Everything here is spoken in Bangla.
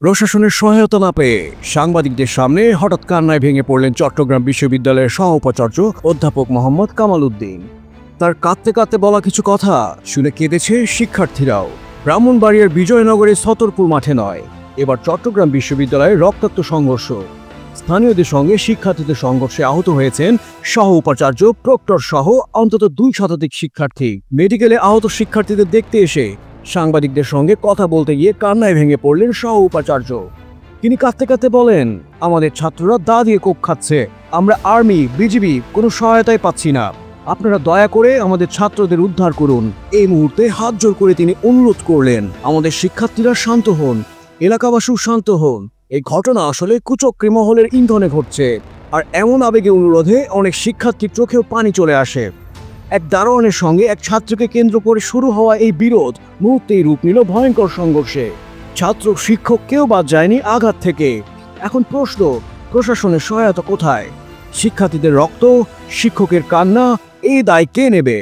প্রশাসনের সহায়তা না পেয়ে সাংবাদিকদের সামনে হঠাৎ কান্নায় ভেঙে পড়লেন চট্টগ্রাম বিশ্ববিদ্যালয়ের সহ উপাচার্য অধ্যাপক মোহাম্মদ কামাল উদ্দিন। তার কাঁদতে কাঁদতে বলা কিছু কথা শুনে কেঁদেছে শিক্ষার্থীরাও। ব্রাহ্মণবাড়িয়ার বিজয়নগরের ছতরপুর মাঠে নয়, এবার চট্টগ্রাম বিশ্ববিদ্যালয়ের রক্তাক্ত সংঘর্ষ। স্থানীয়দের সঙ্গে শিক্ষার্থীদের সংঘর্ষে আহত হয়েছেন সহ উপাচার্য, প্রক্টর সহ অন্তত 2 শতাধিক শিক্ষার্থী। মেডিকেলে আহত শিক্ষার্থীদের দেখতে এসে সাংবাদিকদের সঙ্গে কথা বলতে গিয়ে কান্নায় ভেঙে পড়লেন সহ উপাচার্য। তিনি কাঁদতে কাঁদতে বলেন, আমাদের ছাত্ররা দা দিয়ে কোপ খাচ্ছে, আমরা আর্মি বিজিবি কোনো সহায়তাই পাচ্ছি না, আপনারা দয়া করে আমাদের ছাত্রদের উদ্ধার করুন। এই মুহূর্তে হাত জোর করে তিনি অনুরোধ করলেন, আমাদের শিক্ষার্থীরা শান্ত হন, এলাকাবাসীও শান্ত হন। এই ঘটনা আসলে কুচক্রী মহলের ইন্ধনে ঘটছে। আর এমন আবেগে অনুরোধে অনেক শিক্ষার্থীর চোখেও পানি চলে আসে। এক দারোয়ানের সঙ্গে এক ছাত্রকে কেন্দ্র করে শুরু হওয়া এই বিরোধ মুহূর্তেই রূপ নিল ভয়ঙ্কর সংঘর্ষে। ছাত্র শিক্ষক কেউ বাদ যায়নি আঘাত থেকে। এখন প্রশ্ন, প্রশাসনের সহায়তা কোথায়? শিক্ষার্থীদের রক্ত, শিক্ষকের কান্না, এই দায় কে নেবে?